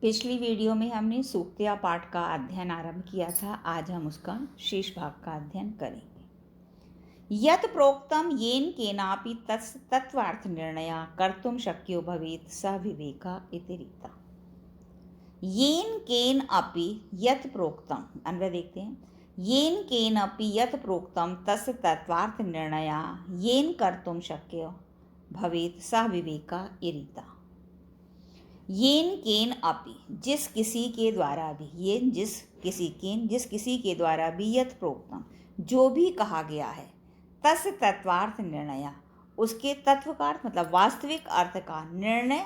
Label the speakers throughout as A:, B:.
A: पिछली वीडियो में हमने सूक्तिया पाठ का अध्ययन आरंभ किया था। आज हम उसका शेष भाग का अध्ययन करेंगे। यत् प्रोक्तम येन केनापि तत्त्वार्थ निर्णया कर्तुम शक्यो भवेत् स विवेका इति रीता। येन केन अपि यत् प्रोक्तम, अन्वय देखते हैं। येन केन अपि यत् प्रोक्तम तस्य तत्त्वार्थ निर्णया येन कर्तुम शक्यो भवेत् स विवेका इति रीता। येन केन अपि, जिस किसी के द्वारा भी, ये जिस किसी के द्वारा भी, यत प्रोक्तम, जो भी कहा गया है, तस्य तत्वार्थ निर्णय, उसके तत्व का अर्थ मतलब वास्तविक अर्थ का निर्णय,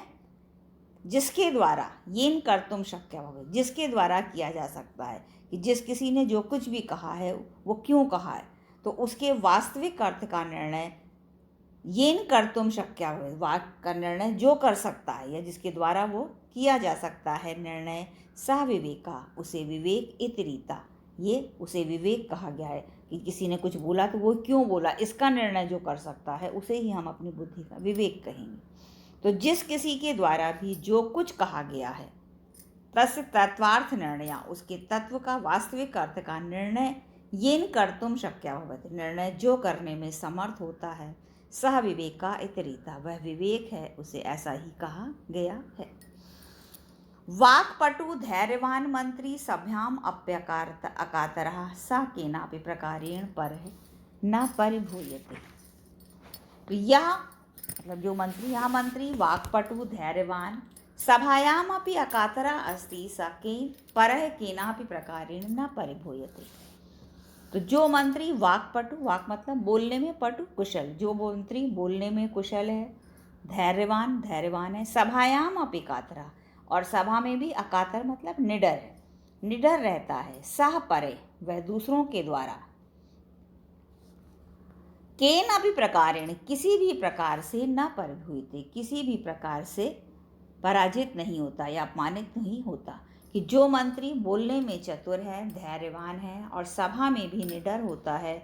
A: जिसके द्वारा येन कर्तुम शक्य भवेत्, जिसके द्वारा किया जा सकता है कि जिस किसी ने जो कुछ भी कहा है वो क्यों कहा है, तो उसके वास्तविक अर्थ का निर्णय येन कर्तुम शक्य भवेत्, वाक्य का निर्णय जो कर सकता है या जिसके द्वारा वो किया जा सकता है निर्णय, सा विवेका, उसे विवेक इति रीता, ये उसे विवेक कहा गया है कि किसी ने कुछ बोला तो वो क्यों बोला, इसका निर्णय जो कर सकता है उसे ही हम अपनी बुद्धि का विवेक कहेंगे। तो जिस किसी के द्वारा भी जो कुछ कहा गया है, तस्य तत्वार्थ निर्णय, उसके तत्व का वास्तविक अर्थ का निर्णय, येन कर्तुम शक्य भवेत्, निर्णय जो करने में समर्थ होता है, सह विवेका इति रीता, वह विवेक है, उसे ऐसा ही कहा गया है। वाक्पटु धैर्यवान मंत्री सभ्याम अप्यकारत अकातरः स केनापि प्रकारेण परः न परिभूयते। तो यह मतलब जो मंत्री, यह मंत्री वाक्पटु धैर्यवान सभायाम अपि अकातरः अस्ति स परः केनापि प्रकारेण न परिभूयते। तो जो मंत्री वाक्पटु, वाक मतलब बोलने में, पटु कुशल, जो मंत्री बोलने में कुशल है, धैर्यवान है, सभायाम अपि कातरा, और सभा में भी अकातर मतलब निडर है, निडर रहता है, सह परे, वह दूसरों के द्वारा, केन अपि प्रकारेण, किसी भी प्रकार से, न परिभूयते, किसी भी प्रकार से पराजित नहीं होता या अपमानित नहीं होता। कि जो मंत्री बोलने में चतुर है, धैर्यवान है और सभा में भी निडर होता है,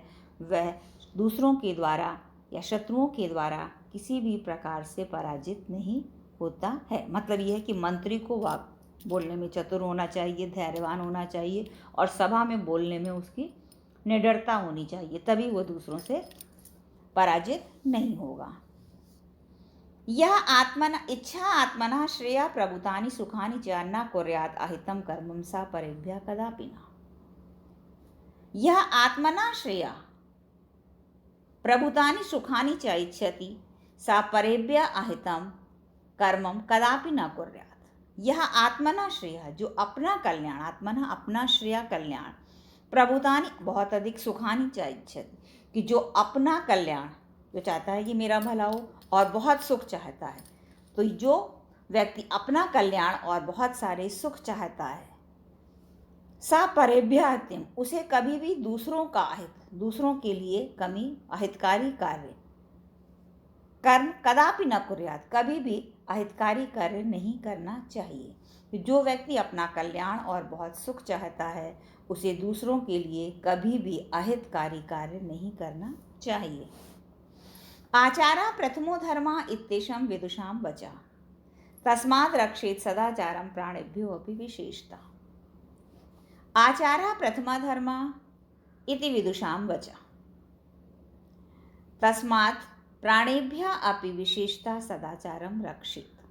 A: वह दूसरों के द्वारा या शत्रुओं के द्वारा किसी भी प्रकार से पराजित नहीं होता है। मतलब यह है कि मंत्री को वाक बोलने में चतुर होना चाहिए, धैर्यवान होना चाहिए और सभा में बोलने में उसकी निडरता होनी चाहिए, तभी वह दूसरों से पराजित नहीं होगा। यह इच्छा आत्मनः श्रेया प्रभुतानि सुखानि च न कुर्यात् अहितं कर्मं सा परेभ्यः कदापि न। यह आत्मना श्रेया प्रभुतानि सुखानि च इच्छति सा परेभ्यः अहितं कर्मं कदापि न कुर्यात्। यह आत्मना श्रेया, जो अपना कल्याण, आत्मना अपना श्रेया कल्याण, प्रभुतानि बहुत अधिक सुखानि च इच्छति, कि जो अपना कल्याण, जो चाहता है कि मेरा भला हो और बहुत सुख चाहता है, तो जो व्यक्ति अपना कल्याण और बहुत सारे सुख चाहता है, सा परेभ्यः अहितं, उसे कभी भी दूसरों का अहित, दूसरों के लिए कमी, अहितकारी कार्य, कर्म कदापि न कुर्यात्, कभी भी अहितकारी कार्य नहीं करना चाहिए। जो व्यक्ति अपना कल्याण और बहुत सुख चाहता है, उसे दूसरों के लिए कभी भी अहितकारी कार्य नहीं करना चाहिए। आचारा प्रथमो धर्मा इत्येषं विदुषां वचा, तस्माद् रक्षेत् सदाचारं प्राणेभ्यो अपि विशेषतः। आचारा प्रथमा धर्मा इति विदुषां वचा, तस्मात् प्राणेभ्यः अपि विशेषतः सदाचारं रक्षेत्।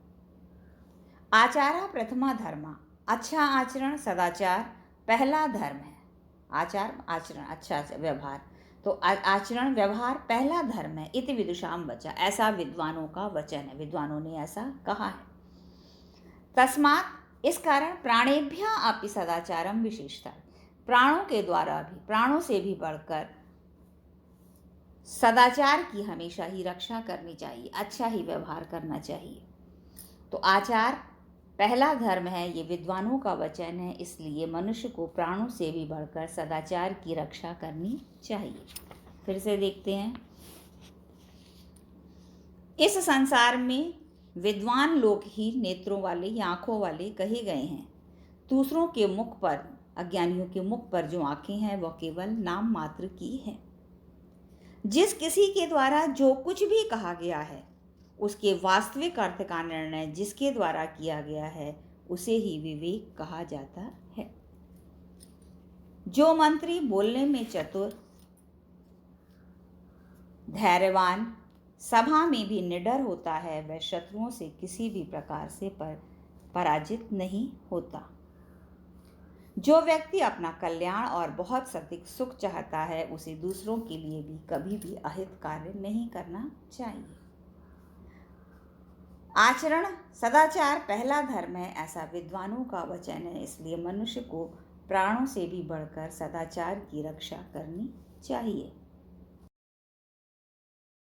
A: आचारा प्रथमा धर्मा, अच्छा आचरण, सदाचार पहला धर्म है। आचरण अच्छा व्यवहार, तो आचरण व्यवहार पहला धर्म है। इति विदुषां वचा, ऐसा विद्वानों का वचन है, विद्वानों ने ऐसा कहा है। तस्मात्, इस कारण, प्राणेभ्यः अपि सदाचारम विशेषता, प्राणों के द्वारा भी, प्राणों से भी बढ़कर सदाचार की हमेशा ही रक्षा करनी चाहिए, अच्छा ही व्यवहार करना चाहिए। तो आचार पहला धर्म है, ये विद्वानों का वचन है, इसलिए मनुष्य को प्राणों से भी बढ़कर सदाचार की रक्षा करनी चाहिए। फिर से देखते हैं, इस संसार में विद्वान लोग ही नेत्रों वाले या आँखों वाले कहे गए हैं। दूसरों के मुख पर, अज्ञानियों के मुख पर जो आँखें हैं वह केवल नाम मात्र की है। जिस किसी के द्वारा जो कुछ भी कहा गया है, उसके वास्तविक अर्थ का निर्णय जिसके द्वारा किया गया है, उसे ही विवेक कहा जाता है। जो मंत्री बोलने में चतुर, धैर्यवान, सभा में भी निडर होता है, वह शत्रुओं से किसी भी प्रकार से पराजित नहीं होता। जो व्यक्ति अपना कल्याण और बहुत अधिक सुख चाहता है, उसे दूसरों के लिए भी कभी भी अहित कार्य नहीं करना चाहिए। आचरण सदाचार पहला धर्म है, ऐसा विद्वानों का वचन है। इसलिए मनुष्य को प्राणों से भी बढ़कर सदाचार की रक्षा करनी चाहिए।